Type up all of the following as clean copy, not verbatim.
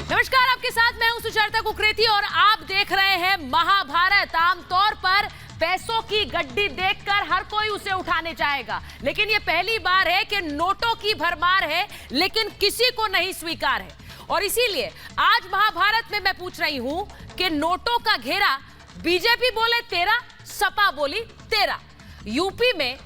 नमस्कार, आपके साथ मैं हूं सुचरिता कुकरेती और आप देख रहे हैं महाभारत। आमतौर पर पैसों की गड्डी देखकर हर कोई उसे उठाने चाहेगा, लेकिन ये पहली बार है कि नोटों की भरमार है लेकिन किसी को नहीं स्वीकार है। और इसीलिए आज महाभारत में मैं पूछ रही हूं कि नोटों का घेरा, बीजेपी बोले 13, सपा बोली 13। यूपी में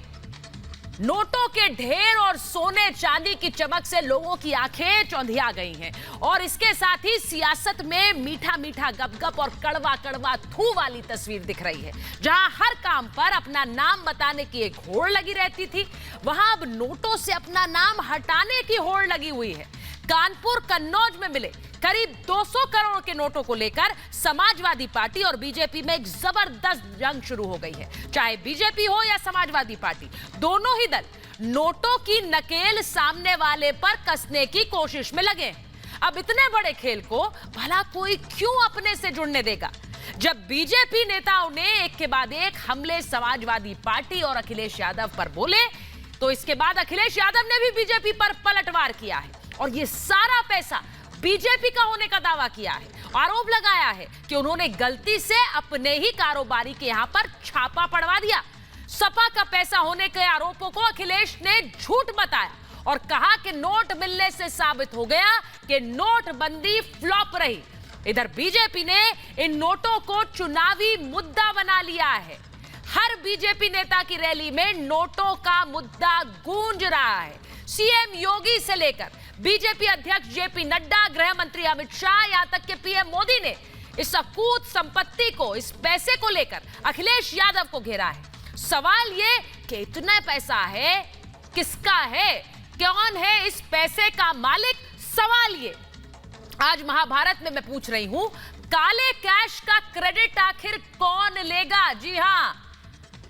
नोटों के ढेर और सोने चांदी की चमक से लोगों की आंखें चौंधिया गई हैं और इसके साथ ही सियासत में मीठा मीठा गपगप और कड़वा कड़वा थू वाली तस्वीर दिख रही है। जहां हर काम पर अपना नाम बताने की एक होड़ लगी रहती थी, वहां अब नोटों से अपना नाम हटाने की होड़ लगी हुई है। कानपुर कन्नौज में मिले करीब 200 करोड़ के नोटों को लेकर समाजवादी पार्टी और बीजेपी में एक जबरदस्त जंग शुरू हो गई है। चाहे बीजेपी हो या समाजवादी पार्टी, दोनों ही दल नोटों की नकेल सामने वाले पर कसने की कोशिश में लगे हैं। अब इतने बड़े खेल को भला कोई क्यों अपने से जुड़ने देगा? जब बीजेपी नेताओं ने एक के बाद एक हमले समाजवादी पार्टी और अखिलेश यादव पर बोले, तो इसके बाद अखिलेश यादव ने भी बीजेपी पर पलटवार किया है और ये सारा पैसा बीजेपी का होने का दावा किया है। आरोप लगाया है कि उन्होंने गलती से अपने ही कारोबारी के यहां पर छापा पड़वा दिया। सपा का पैसा होने के आरोपों को अखिलेश ने झूठ बताया और कहा कि नोट मिलने से साबित हो गया कि नोटबंदी फ्लॉप रही। इधर बीजेपी ने इन नोटों को चुनावी मुद्दा बना लिया है। हर बीजेपी नेता की रैली में नोटों का मुद्दा गूंज रहा है। सीएम योगी से लेकर बीजेपी अध्यक्ष जेपी नड्डा, गृह मंत्री अमित शाह, यहां तक कि पीएम मोदी ने इस अकूत संपत्ति को, इस पैसे को लेकर अखिलेश यादव को घेरा है। सवाल ये कि इतना पैसा है, किसका है, कौन है इस पैसे का मालिक? सवाल ये आज महाभारत में मैं पूछ रही हूं, काले कैश का क्रेडिट आखिर कौन लेगा? जी हां,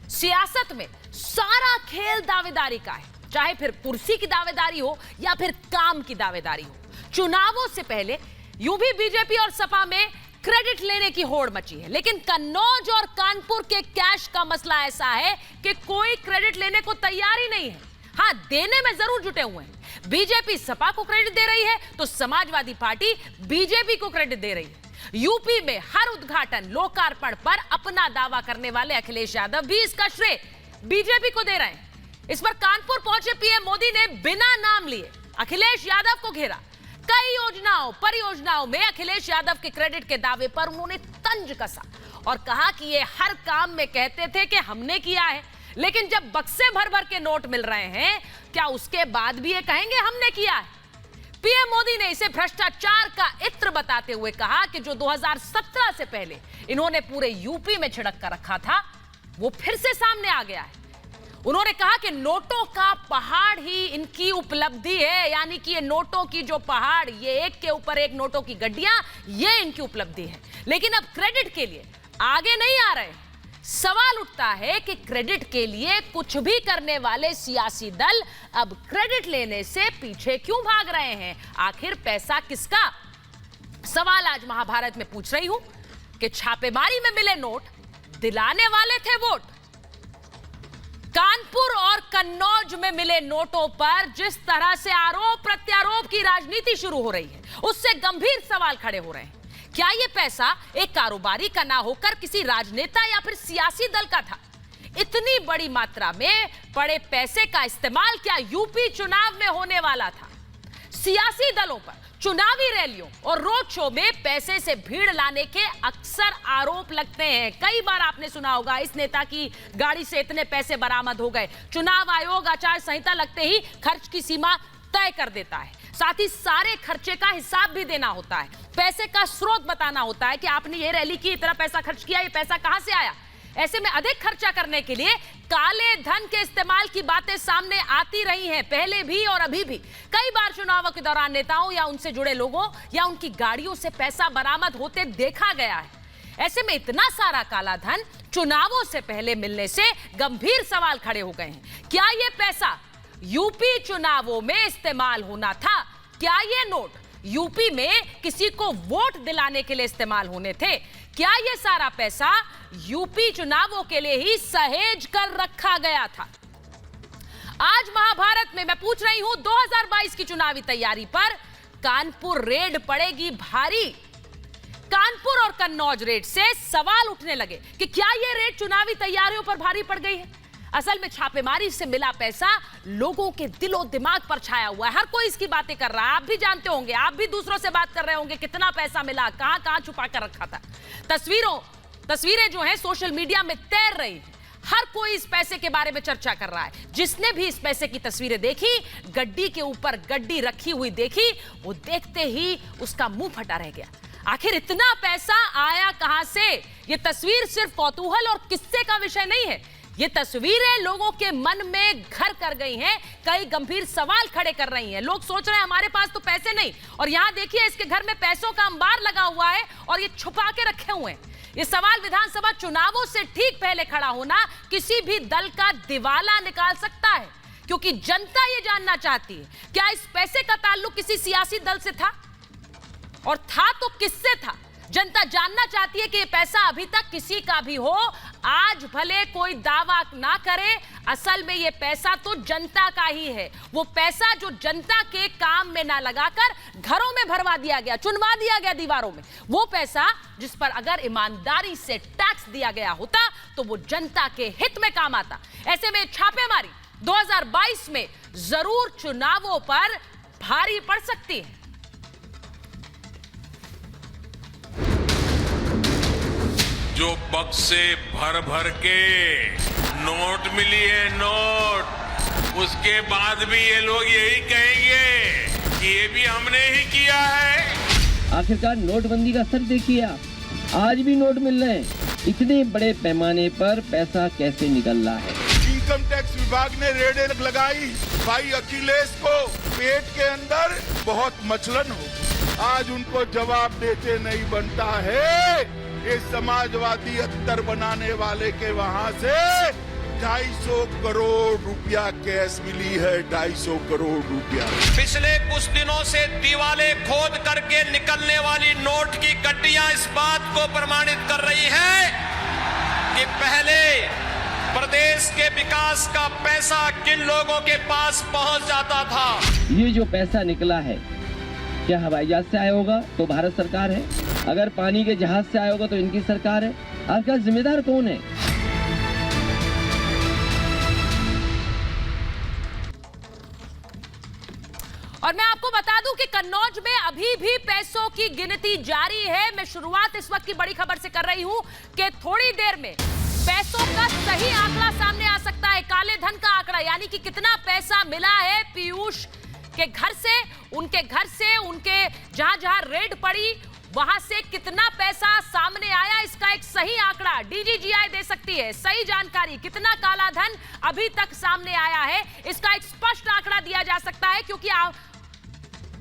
सियासत में सारा खेल दावेदारी का है, चाहे फिर कुर्सी की दावेदारी हो या फिर काम की दावेदारी हो। चुनावों से पहले यूं भी बीजेपी और सपा में क्रेडिट लेने की होड़ मची है, लेकिन कन्नौज और कानपुर के कैश का मसला ऐसा है कि कोई क्रेडिट लेने को तैयार ही नहीं है। हां, देने में जरूर जुटे हुए हैं। बीजेपी सपा को क्रेडिट दे रही है तो समाजवादी पार्टी बीजेपी को क्रेडिट दे रही है। यूपी में हर उद्घाटन, लोकार्पण पर अपना दावा करने वाले अखिलेश यादव भी इसका श्रेय बीजेपी को दे रहे हैं। इस पर कानपुर पहुंचे पीएम मोदी ने बिना नाम लिए अखिलेश यादव को घेरा। कई योजनाओं, परियोजनाओं में अखिलेश यादव के क्रेडिट के दावे पर उन्होंने तंज कसा और कहा कि ये हर काम में कहते थे कि हमने किया है, लेकिन जब बक्से भर भर के नोट मिल रहे हैं, क्या उसके बाद भी ये कहेंगे हमने किया है? पीएम मोदी ने इसे भ्रष्टाचार का इत्र बताते हुए कहा कि जो 2017 से पहले इन्होंने पूरे यूपी में छिड़क कर रखा था, वो फिर से सामने आ गया है। उन्होंने कहा कि नोटों का पहाड़ ही इनकी उपलब्धि है, यानी कि ये नोटों की जो पहाड़, ये एक के ऊपर एक नोटों की गड्डियां, ये इनकी उपलब्धि है। लेकिन अब क्रेडिट के लिए आगे नहीं आ रहे। सवाल उठता है कि क्रेडिट के लिए कुछ भी करने वाले सियासी दल अब क्रेडिट लेने से पीछे क्यों भाग रहे हैं? आखिर पैसा किसका? सवाल आज महाभारत में पूछ रही हूं कि छापेमारी में मिले नोट दिलाने वाले थे वोट। कानपुर और कन्नौज में मिले नोटों पर जिस तरह से आरोप प्रत्यारोप की राजनीति शुरू हो रही है, उससे गंभीर सवाल खड़े हो रहे हैं। क्या यह पैसा एक कारोबारी का ना होकर किसी राजनेता या फिर सियासी दल का था? इतनी बड़ी मात्रा में पड़े पैसे का इस्तेमाल क्या यूपी चुनाव में होने वाला था? सियासी दलों पर चुनावी रैलियों और रोड शो में पैसे से भीड़ लाने के अक्सर आरोप लगते हैं। कई बार आपने सुना होगा, इस नेता की गाड़ी से इतने पैसे बरामद हो गए। चुनाव आयोग आचार संहिता लगते ही खर्च की सीमा तय कर देता है। साथ ही सारे खर्चे का हिसाब भी देना होता है, पैसे का स्रोत बताना होता है कि आपने ये रैली की, इतना पैसा खर्च किया, ये पैसा कहां से आया। ऐसे में अधिक खर्चा करने के लिए काले धन के इस्तेमाल की बातें सामने आती रही हैं, पहले भी और अभी भी। कई बार चुनावों के दौरान नेताओं या उनसे जुड़े लोगों या उनकी गाड़ियों से पैसा बरामद होते देखा गया है। ऐसे में इतना सारा काला धन चुनावों से पहले मिलने से गंभीर सवाल खड़े हो गए हैं। क्या यह पैसा यूपी चुनावों में इस्तेमाल होना था? क्या ये नोट यूपी में किसी को वोट दिलाने के लिए इस्तेमाल होने थे? क्या ये सारा पैसा यूपी चुनावों के लिए ही सहेज कर रखा गया था? आज महाभारत में मैं पूछ रही हूं 2022 की चुनावी तैयारी पर कानपुर रेड पड़ेगी भारी। कानपुर और कन्नौज रेड से सवाल उठने लगे कि क्या यह रेड चुनावी तैयारियों पर भारी पड़ गई है। असल में छापेमारी से मिला पैसा लोगों के दिलो दिमाग पर छाया हुआ है। हर कोई इसकी बातें कर रहा है। आप भी जानते होंगे, आप भी दूसरों से बात कर रहे होंगे कितना पैसा मिला, कहां कहां छुपा कर रखा था। तस्वीरें जो हैं सोशल मीडिया में तैर रही हैं। हर कोई इस पैसे के बारे में चर्चा कर रहा है। जिसने भी इस पैसे की तस्वीरें देखी, गड्डी के ऊपर गड्डी रखी हुई देखी, वो देखते ही उसका मुंह फटा रह गया। आखिर इतना पैसा आया कहां से? ये तस्वीर सिर्फ कौतूहल और किस्से का विषय नहीं है। ये तस्वीरें लोगों के मन में घर कर गई हैं, कई गंभीर सवाल खड़े कर रही हैं। लोग सोच रहे हैं हमारे पास तो पैसे नहीं, और यहां देखिए इसके घर में पैसों का अंबार लगा हुआ है और ये छुपा के रखे हुए हैं। ये सवाल विधानसभा चुनावों से ठीक पहले खड़ा होना किसी भी दल का दिवाला निकाल सकता है, क्योंकि जनता ये जानना चाहती है क्या इस पैसे का ताल्लुक किसी सियासी दल से था, और था तो किससे था। जनता जानना चाहती है कि ये पैसा अभी तक किसी का भी हो, आज भले कोई दावा ना करे, असल में ये पैसा तो जनता का ही है। वो पैसा जो जनता के काम में ना लगाकर घरों में भरवा दिया गया, चुनवा दिया गया दीवारों में, वो पैसा जिस पर अगर ईमानदारी से टैक्स दिया गया होता तो वो जनता के हित में काम आता। ऐसे में छापेमारी 2022 में जरूर चुनावों पर भारी पड़ सकती है। जो बक्से भर भर के नोट मिली है, नोट, उसके बाद भी ये लोग यही कहेंगे कि ये भी हमने ही किया है। आखिरकार नोटबंदी का असर देखिए आप, आज भी नोट मिल रहे हैं। इतने बड़े पैमाने पर पैसा कैसे निकल रहा है? इनकम टैक्स विभाग ने रेड लगाई, भाई अखिलेश को पेट के अंदर बहुत मचलन हो, आज उनको जवाब देते नहीं बनता है। ये समाजवादी अत्तर बनाने वाले के वहाँ से 250 करोड़ रुपया कैश मिली है, 250 करोड़ रुपया। पिछले कुछ दिनों से दीवाले खोद करके निकलने वाली नोट की गड्डियां इस बात को प्रमाणित कर रही है कि पहले प्रदेश के विकास का पैसा किन लोगों के पास पहुंच जाता था। ये जो पैसा निकला है, क्या हवाई जहाज से आया होगा तो भारत सरकार है, अगर पानी के जहाज से आया होगा तो इनकी सरकार है। आखिर जिम्मेदार कौन है? और मैं आपको बता दूं कि कन्नौज में अभी भी पैसों की गिनती जारी है। मैं शुरुआत इस वक्त की बड़ी खबर से कर रही हूं कि थोड़ी देर में पैसों का सही आंकड़ा सामने आ सकता है। काले धन का आंकड़ा, यानी कि कितना पैसा मिला है पीयूष के घर से, उनके घर से, उनके जहां जहां रेड पड़ी वहां से कितना पैसा सामने आया, इसका एक सही आंकड़ा डीजीजीआई दे सकती है। सही जानकारी, कितना काला धन अभी तक सामने आया है, इसका एक स्पष्ट आंकड़ा दिया जा सकता है, क्योंकि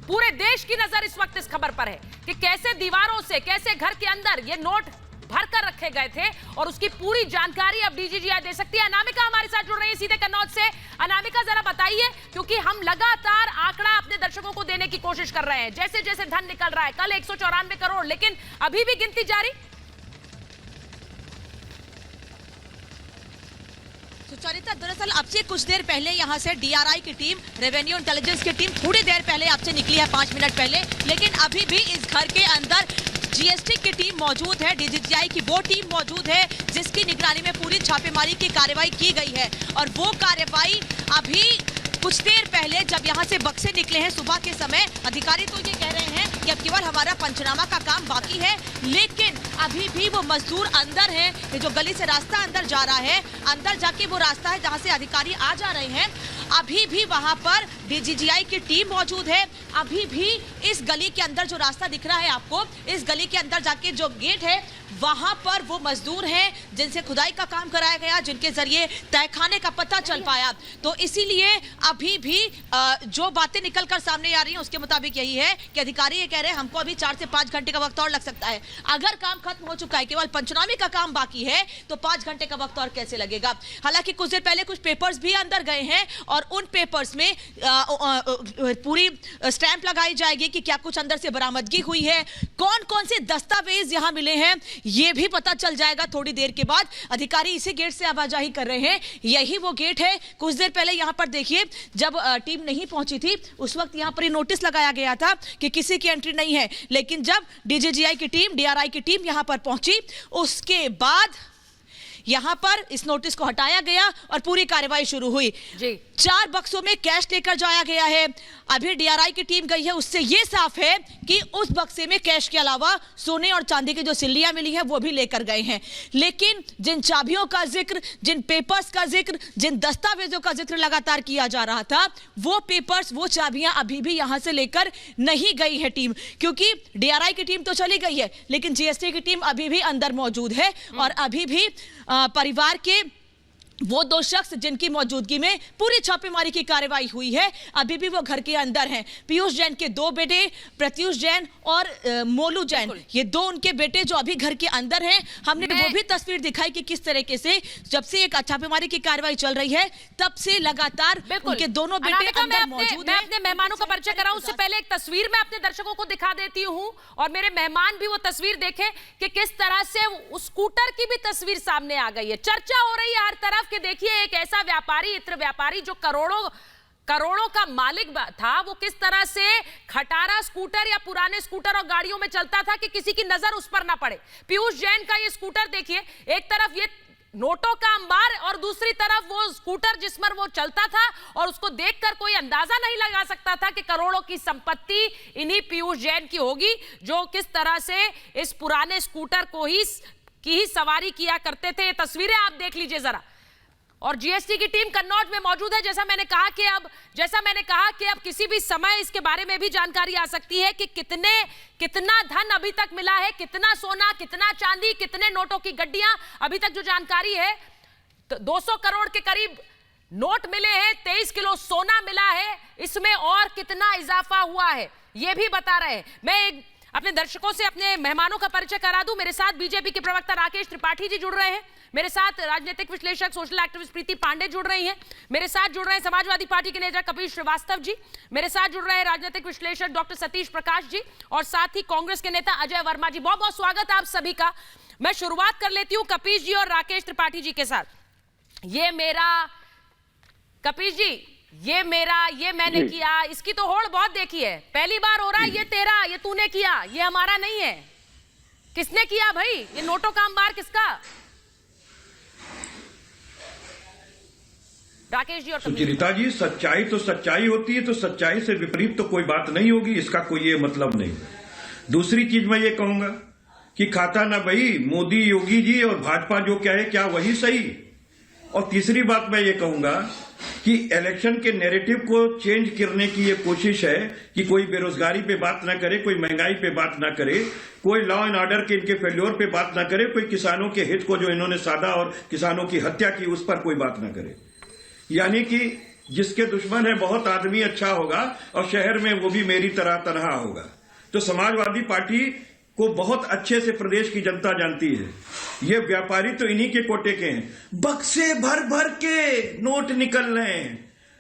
पूरे देश की नजर इस वक्त इस खबर पर है कि कैसे दीवारों से, कैसे घर के अंदर ये नोट भरकर रखे गए थे, और उसकी पूरी जानकारी अब डीजीजीआई दे सकती है। अनामिका हमारे साथ जुड़ रही है सीधे कन्नौज से। अनामिका, जरा बताइए, क्योंकि हम लगातार आंकड़ा अपने दर्शकों को देने की कोशिश कर रहे हैं, जैसे जैसे धन निकल रहा है। कल 194 करोड़, लेकिन अभी भी गिनती जारी। सुचरिता, दरअसल अब से कुछ देर पहले यहाँ से डीआरआई की टीम, रेवेन्यू इंटेलिजेंस की टीम थोड़ी देर पहले आपसे निकली है, 5 मिनट पहले, लेकिन अभी भी इस घर के अंदर जीएसटी की टीम मौजूद है, डीजीजीआई की वो टीम मौजूद है जिसकी निगरानी में पूरी छापेमारी की कार्रवाई की गई है। और वो कार्रवाई अभी कुछ देर पहले जब यहाँ से बक्से निकले हैं सुबह के समय, अधिकारी तो ये कह रहे हैं कि अब केवल हमारा पंचनामा का काम बाकी है, लेकिन अभी भी वो मजदूर अंदर हैं। ये जो गली से रास्ता अंदर जा रहा है, अंदर जाके वो रास्ता है जहाँ से अधिकारी आ जा रहे हैं, अभी भी वहाँ पर डीजीजीआई की टीम मौजूद है। अभी भी इस गली के अंदर जो रास्ता दिख रहा है आपको, इस गली के अंदर जाके जो गेट है वहां पर वो मजदूर हैं जिनसे खुदाई का काम कराया गया, जिनके जरिए तहखाने का पता चल पाया। तो इसीलिए अभी भी जो बातें निकलकर सामने आ रही हैं उसके मुताबिक यही है कि अधिकारी ये कह रहे हैं हमको अभी 4 से 5 घंटे का वक्त और लग सकता है। अगर काम खत्म हो चुका है, केवल पंचनामे का काम बाकी है, तो 5 घंटे का वक्त और कैसे लगेगा। हालांकि कुछ देर पहले कुछ पेपर्स भी अंदर गए हैं और और उन पेपर्स में पूरी स्टैंप लगाई जाएगी कि क्या कुछ अंदर से बरामदगी हुई है, कौन कौन से दस्तावेज यहां मिले हैं, यह भी पता चल जाएगा थोड़ी देर के बाद। अधिकारी इसी गेट से आवाजाही कर रहे हैं, यही वो गेट है। कुछ देर पहले यहां पर देखिए, जब टीम नहीं पहुंची थी उस वक्त यहां पर नोटिस लगाया गया था कि किसी की एंट्री नहीं है, लेकिन जब डीजीजीआई की टीम, डीआरआई की टीम यहां पर पहुंची उसके बाद यहां पर इस नोटिस को हटाया गया और पूरी कार्रवाई शुरू हुई जी। 4 बक्सों में कैश लेकर जाया गया है। अभी डीआरआई की टीम गई है, उससे यह साफ है कि उस बक्से में कैश के अलावा सोने और चांदी की जो सिल्लियां मिली है वो भी लेकर गए हैं। लेकिन जिन चाबियों का जिक्र, जिन पेपर्स का जिक्र, जिन दस्तावेजों का जिक्र लगातार किया जा रहा था, वो पेपर्स, वो चाबियां अभी भी यहां से लेकर नहीं गई है टीम, क्योंकि डीआरआई की टीम तो चली गई है लेकिन जीएसटी की टीम अभी भी अंदर मौजूद है और अभी भी परिवार के वो 2 शख्स जिनकी मौजूदगी में पूरी छापेमारी की कार्रवाई हुई है अभी भी वो घर के अंदर हैं। पीयूष जैन के 2 बेटे, प्रत्युष जैन और मोलू जैन, ये 2 उनके बेटे जो अभी घर के अंदर हैं। हमने वो भी तस्वीर दिखाई कि किस तरीके से जब से एक छापेमारी की कार्रवाई चल रही है तब से लगातार उनके दोनों बेटे अंदर मौजूद हैं। मैं अपने मेहमानों का परिचय कराऊं उससे पहले एक तस्वीर मैं अपने दर्शकों को दिखा देती हूं और मेरे मेहमान भी वो तस्वीर देखें कि किस तरह से उस स्कूटर की भी तस्वीर सामने आ गई है। चर्चा हो रही है हर तरफ कि देखिए एक ऐसा व्यापारी, इत्र व्यापारी जो करोड़ों का मालिक था, वो किस तरह से खटारा स्कूटर या पुराने स्कूटर और गाड़ियों में चलता था कि किसी की नजर उस पर ना पड़े। पीयूष जैन का ये स्कूटर देखिए, एक तरफ ये नोटों का अंबार और दूसरी तरफ वो स्कूटर जिस पर वो चलता था और उसको देखकर कोई अंदाजा नहीं लगा सकता था कि करोड़ों की संपत्ति इन्हीं पीयूष जैन की होगी, जो किस तरह से इस पुराने स्कूटर की ही सवारी किया करते थे। ये तस्वीरें आप देख लीजिए जरा। और जीएसटी की टीम कन्नौज में मौजूद है। जैसा मैंने कहा कि अब किसी भी समय इसके बारे में भी जानकारी आ सकती है कि कितना धन अभी तक मिला है, कितना सोना, कितना चांदी, कितने नोटों की गड्डियां। अभी तक जो जानकारी है तो 200 करोड़ के करीब नोट मिले हैं, 23 किलो सोना मिला है, इसमें और कितना इजाफा हुआ है ये भी बता रहे हैं। मैं अपने दर्शकों से अपने मेहमानों का परिचय करा दूं। मेरे साथ बीजेपी के प्रवक्ता राकेश त्रिपाठी जी जुड़ रहे हैं, मेरे साथ राजनीतिक विश्लेषक, सोशल एक्टिविस्ट प्रीति पांडे जुड़ रही हैं, मेरे साथ जुड़ रहे हैं समाजवादी पार्टी के नेता कपिल श्रीवास्तव जी, मेरे साथ जुड़ रहे हैं राजनीतिक विश्लेषक डॉक्टर सतीश प्रकाश जी और साथ ही कांग्रेस के नेता अजय वर्मा जी। बहुत बहुत स्वागत आप सभी का। मैं शुरुआत कर लेती हूं कपिल जी और राकेश त्रिपाठी जी के साथ। कपिल जी, ये मैंने किया, इसकी तो होड़ बहुत देखी है, पहली बार हो रहा है। ये तेरा, ये तूने किया, ये हमारा नहीं है। किसने किया भाई? ये नोटों का अंबार किसका? राकेश जी और सुचरिता जी, सच्चाई तो सच्चाई होती है, तो सच्चाई से विपरीत तो कोई बात नहीं होगी, इसका कोई ये मतलब नहीं। दूसरी चीज मैं ये कहूंगा कि खाता ना भाई मोदी, योगी जी और भाजपा जो क्या है क्या वही सही। और तीसरी बात मैं ये कहूंगा कि इलेक्शन के नैरेटिव को चेंज करने की ये कोशिश है कि कोई बेरोजगारी पे बात ना करे, कोई महंगाई पे बात ना करे, कोई लॉ एंड ऑर्डर के इनके फेल्योर पे बात ना करे, कोई किसानों के हित को जो इन्होंने साधा और किसानों की हत्या की उस पर कोई बात ना करे। यानी कि जिसके दुश्मन है बहुत आदमी अच्छा होगा और शहर में वो भी मेरी तरह तनहा होगा। तो समाजवादी पार्टी को बहुत अच्छे से प्रदेश की जनता जानती है। ये व्यापारी तो इन्हीं के कोटे के हैं, बक्से भर भर के नोट निकल रहे हैं।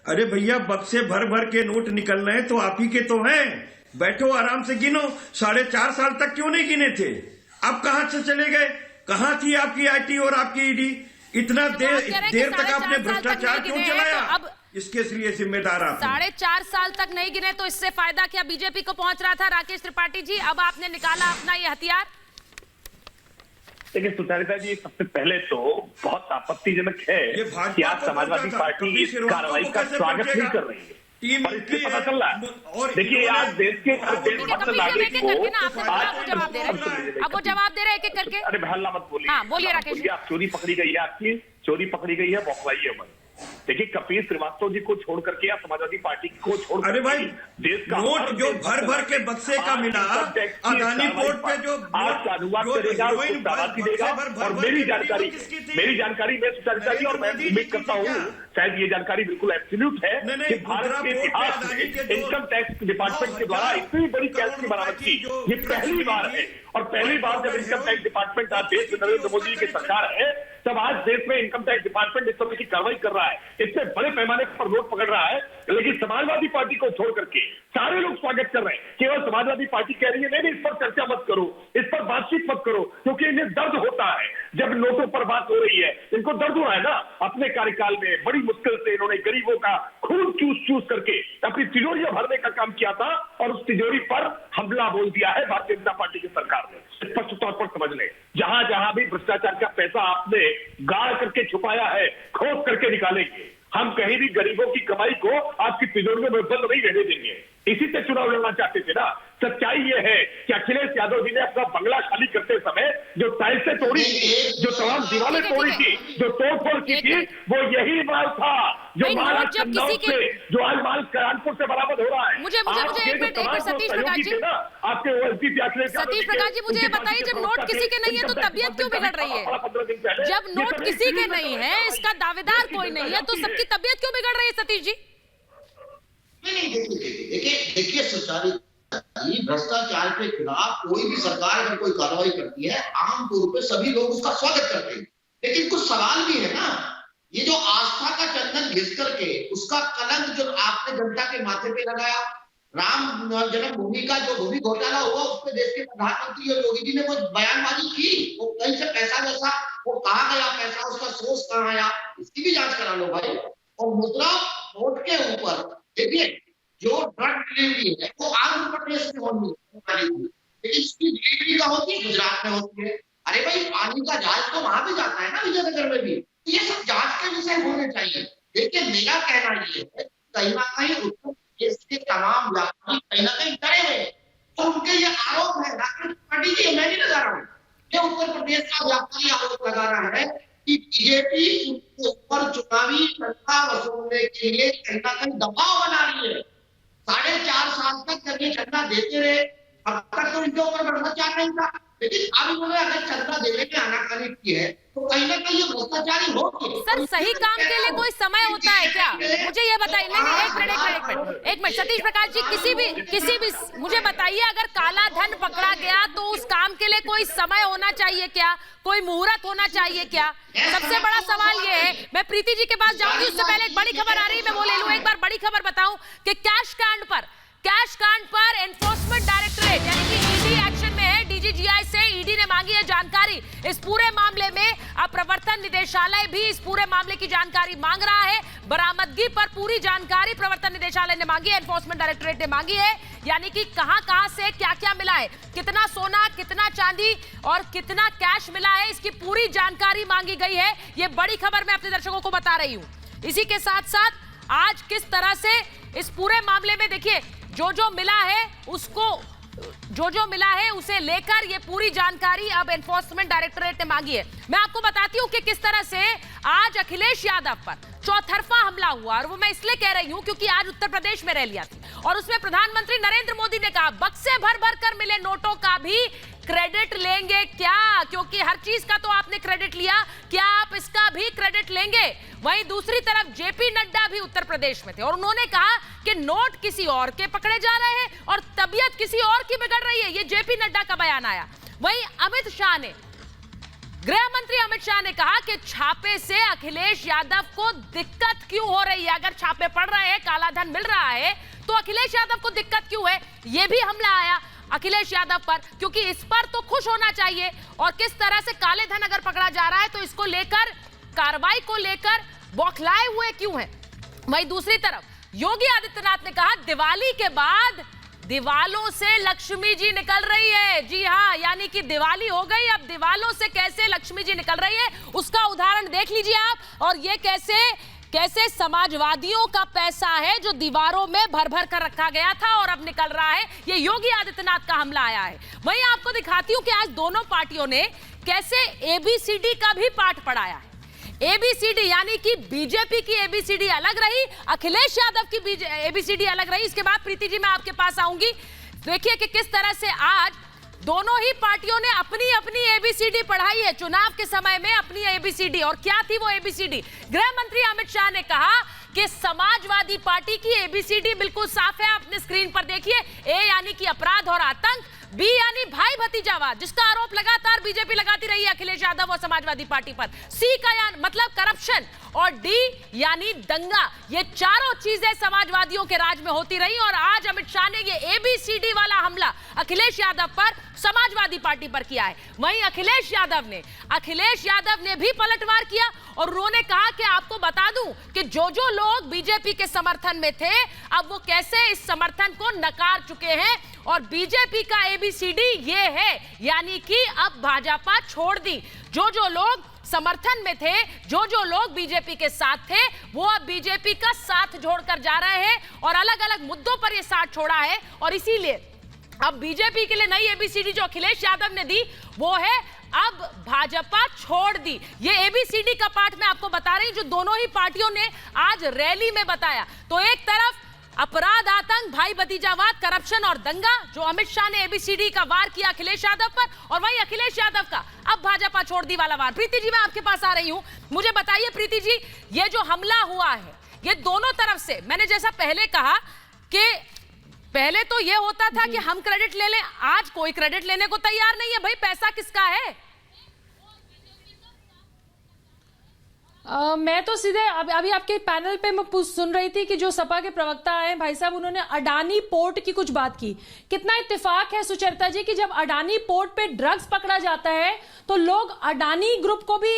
अरे भैया, बक्से भर भर के नोट निकल रहे हैं तो आप ही के तो हैं, बैठो आराम से गिनो। 4.5 साल तक क्यों नहीं गिने थे? अब कहां से चले गए? कहां थी आपकी आईटी और आपकी ईडी? इतना देर तक आपने भ्रष्टाचार क्यों चलाया? अब इसके लिए जिम्मेदार आप। 4.5 साल तक नहीं गिने तो इससे फायदा क्या बीजेपी को पहुंच रहा था? राकेश त्रिपाठी जी, अब आपने निकाला अपना ये हथियार। देखिए सुचरिता जी, सबसे पहले तो बहुत आपत्तिजनक है कि आज समाजवादी पार्टी इस कार्रवाई का स्वागत नहीं कर रही है और इससे पता चल रहा है। देखिए आज देश के नागरिक को अब वो जवाब दे रहे एक एक करके। अरे हल्ला मत बोलिए। हाँ बोलिए राकेश। आप चोरी पकड़ी गई है, आपकी चोरी पकड़ी गई है, बौखलाइए मत। देखिए कपिल श्रीवास्तव जी को छोड़ करके या समाजवादी पार्टी को छोड़, अरे भाई देश का नोट जो भर भर के बक्से का मिला, अदानी पोर्ट पे जो आज का अनुवाद करेगा और मेरी जानकारी में सुचरिता जी, और मैं उम्मीद करता हूँ शायद ये जानकारी बिल्कुल एब्सोल्यूट है कि भारत के इतिहास में इनकम टैक्स डिपार्टमेंट के द्वारा इतनी बड़ी कैश की बरामद की ये पहली बार है। और पहली बार जब इनकम टैक्स डिपार्टमेंट आज देश में नरेंद्र मोदी की सरकार है तब आज देश में इनकम टैक्स डिपार्टमेंट इस तरह की कार्रवाई कर रहा है, इतने बड़े पैमाने पर नोट पकड़ रहा है, लेकिन समाजवादी पार्टी को छोड़ करके सारे लोग स्वागत कर रहे हैं। केवल समाजवादी पार्टी कह रही है नहीं, इस पर चर्चा मत करो, इस पर बातचीत मत करो, क्योंकि इन्हें दर्द होता है जब नोटों पर बात हो रही है। इनको दर्द हुआ है ना, अपने कार्यकाल में बड़ी मुश्किल से इन्होंने गरीबों का खून चूस करके अपनी तिजोरियां भरने का काम किया था, और उस तिजोरी पर हमला बोल दिया है भारतीय जनता पार्टी की सरकार ने। स्पष्ट तौर पर समझ लें, जहां जहां भी भ्रष्टाचार का पैसा आपने गाड़ करके छुपाया है, खोद करके निकालेंगे। हम कहीं भी गरीबों की कमाई को आपकी तिजोरियों में बंद नहीं रहने देंगे। इसी से चुनाव लड़ना चाहते थे ना। सच्चाई ये है कि अखिलेश यादव जी ने अपना बंगला खाली करते समय जो टाइल्सें तोड़ी थी, जो तमाम दीवारें तोड़ी थी, जो तोड़फोड़ की थी, वो यही माल था जो माल आज जो आज माल कानपुर से बरामद हो रहा है। मुझे एक मिनट सतीश प्रकाश जी, आपके सतीश प्रकाश जी, मुझे ये बताइए, जब नोट किसी के नहीं है तो तबीयत क्यों बिगड़ रही है? जब नोट किसी के नहीं है, इसका दावेदार कोई नहीं है, तो सबकी तबीयत क्यों बिगड़ रही है सतीश जी? नहीं, देखिए सुचारू भ्रष्टाचार के खिलाफ कोई भी सरकार अगर कोई कार्रवाई करती है, आमतौर पर सभी लोग उसका स्वागत करते हैं, लेकिन कुछ सवाल भी है ना। ये जो आस्था का चंदन घिस करके उसका कलंक जो आपने जनता के माथे पे लगाया, राम जन्मभूमि का जो भूमि घोटाला हुआ, उसमें देश के प्रधानमंत्री और योगी जी ने वो बयानबाजी की, वो कहीं से पैसा वैसा वो कहाँ गया, पैसा उसका सोर्स कहाँ आया, इसकी भी जांच करा लो भाई। और मुद्रा नोट के ऊपर देखिए, जो ड्रग डिलीवरी है वो आंध्र प्रदेश में होनी है, लेकिन इसकी डिलीवरी का होती है गुजरात में होती है। अरे भाई, पानी का जहाज तो वहां भी जाता है ना, विजयनगर में भी। ये सब जांच के विषय होने चाहिए। देखिए, मेरा कहना ये है, कहीं ना कहीं उत्तर प्रदेश के तमाम व्यापारी कहीं ना कहीं डरे हुए, और उनके ये आरोप है, पार्टी जी मैं नहीं लगा रहा हूँ, ये उत्तर प्रदेश का व्यापारी आरोप लगा रहा है कि बीजेपी उनके ऊपर चुनावी टक्का वसूलने के लिए कहीं ना कहीं दबाव बना रही है। 4.5 साल तक जब ये चंदा देते रहे, अब तक तो इनके ऊपर भ्रष्टाचार नहीं था, लेकिन अब इन्होंने अगर चंदा देने में आनाकानी की है तो कहीं ना कहीं ये भ्रष्टाचारी होगी। सर, सही काम के लिए कोई समय होता है क्या? मुझे ये बताइए। नहीं, एक मिनट सतीश प्रकाश जी, किसी भी मुझे बताइए, अगर काला धन पकड़ा गया तो उस काम के लिए कोई समय होना चाहिए क्या? कोई मुहूर्त होना चाहिए क्या? सबसे बड़ा सवाल ये है। मैं प्रीति जी के पास जाऊंगी, उससे पहले एक बड़ी खबर आ रही है, मैं वो ले लूं। एक बार बड़ी खबर बताऊं कि कैश कांड पर एनफोर्समेंट डायरेक्टरेट यानी कि ईडी एक्शन में है। डीजीजीआई से ईडी ने मांगी है जानकारी इस पूरे मामले में। अब प्रवर्तन निदेशालय भी इस पूरे मामले की जानकारी मांग रहा है। बरामदगी पर पूरी जानकारी प्रवर्तन निदेशालय ने मांगी है, एनफोर्समेंट डायरेक्टरेट ने मांगी है। यानी कि कहां से क्या मिला है, कितना सोना, कितना चांदी और कितना कैश मिला है, इसकी पूरी जानकारी मांगी गई है। ये बड़ी खबर मैं अपने दर्शकों को बता रही हूं। इसी के साथ साथ आज किस तरह से इस पूरे मामले में देखिए, जो मिला है उसे लेकर ये पूरी जानकारी अब एनफोर्समेंट डायरेक्टरेट ने मांगी है। मैं आपको बताती हूं कि किस तरह से आज अखिलेश यादव पर चौतरफा हमला हुआ, और वो मैं इसलिए कह रही हूं क्योंकि आज उत्तर प्रदेश में रैलियां थी और उसमें प्रधानमंत्री नरेंद्र मोदी ने कहा बक्से भर कर मिले नोटों का भी क्रेडिट लेंगे क्या? क्योंकि हर चीज का तो आपने क्रेडिट लिया, क्या आप इसका भी क्रेडिट लेंगे? वहीं दूसरी तरफ जेपी नड्डा भी उत्तर प्रदेश में थे और उन्होंने कहा कि नोट किसी और के पकड़े जा रहे हैं और तबीयत किसी और की बिगड़ रही है। ये जेपी नड्डा का बयान आया। वहीं गृह मंत्री अमित शाह ने कहा कि छापे से अखिलेश यादव को दिक्कत क्यों हो रही है? अगर छापे पड़ रहे हैं, काला धन मिल रहा है, तो अखिलेश यादव को दिक्कत क्यों है? यह भी हमला आया अखिलेश यादव पर, क्योंकि इस पर तो खुश होना चाहिए। और किस तरह से काले धन अगर पकड़ा जा रहा है तो इसको लेकर, कार्रवाई को लेकर बौखलाए हुए क्यों है? वहीं दूसरी तरफ योगी आदित्यनाथ ने कहा दिवाली के बाद दीवालों से लक्ष्मी जी निकल रही है। जी हां, यानी कि दिवाली हो गई, अब दीवालों से कैसे लक्ष्मी जी निकल रही है उसका उदाहरण देख लीजिए आप। और ये कैसे समाजवादियों का पैसा है जो दीवारों में भर कर रखा गया था और अब निकल रहा है। ये योगी आदित्यनाथ का हमला आया है। वहीं आपको दिखाती हूं कि आज दोनों पार्टियों ने कैसे एबीसीडी का भी पाठ पढ़ाया है। एबीसीडी यानी कि बीजेपी की एबीसीडी अलग रही, अखिलेश यादव की एबीसीडी अलग रही। इसके बाद प्रीति जी मैं आपके पास आऊंगी। देखिए कि किस तरह से आज दोनों ही पार्टियों ने अपनी अपनी एबीसीडी पढ़ाई है चुनाव के समय में, अपनी एबीसीडी। और क्या थी वो एबीसीडी? गृह मंत्री अमित शाह ने कहा कि समाजवादी पार्टी की एबीसीडी बिल्कुल साफ है, अपने स्क्रीन पर देखिए। ए यानी कि अपराध और आतंक, बी यानी भाई भतीजावाद, जिसका आरोप लगातार बीजेपी लगाती रही है अखिलेश यादव और समाजवादी पार्टी पर। सी का मतलब करप्शन, और डी यानी दंगा। ये चारों चीजें समाजवादियों के राज में होती रही और आज अमित शाह ने ये ABCD वाला हमला अखिलेश यादव पर समाजवादी पार्टी पर किया है। वहीं अखिलेश यादव ने भी पलटवार किया और उन्होंने कहा कि आपको बता दूं कि जो लोग बीजेपी के समर्थन में थे, अब वो कैसे इस समर्थन को नकार चुके हैं। और बीजेपी का ABCD ये है, यानी कि अब भाजपा छोड़ दी। जो लोग समर्थन में थे, जो लोग बीजेपी के साथ थे, वो अब बीजेपी का साथ जोड़कर जा रहे हैं और अलग अलग मुद्दों पर ये साथ छोड़ा है। और इसीलिए अब बीजेपी के लिए नई ABCD जो अखिलेश यादव ने दी वो है अब भाजपा छोड़ दी। ये ABCD का पाठ मैं आपको बता रही हूं जो दोनों ही पार्टियों ने आज रैली में बताया। तो एक तरफ अपराध, आतंक, भाई भतीजावाद, करप्शन और दंगा, जो अमित शाह ने ABCD का वार किया अखिलेश यादव पर, और वहीं अखिलेश यादव का अब भाजपा छोड़ दी वाला वार। प्रीति जी, मैं आपके पास आ रही हूं, मुझे बताइए प्रीति जी, ये जो हमला हुआ है ये दोनों तरफ से, मैंने जैसा पहले कहा कि पहले तो ये होता था कि हम क्रेडिट ले लें, आज कोई क्रेडिट लेने को तैयार नहीं है। भाई पैसा किसका है? मैं तो सीधे अभी आपके पैनल पे मैं सुन रही थी कि जो सपा के प्रवक्ता हैं भाई साहब, उन्होंने अडानी पोर्ट की कुछ बात की। कितना इत्तेफाक है सुचरिता जी कि जब अडानी पोर्ट पे ड्रग्स पकड़ा जाता है तो लोग अडानी ग्रुप को भी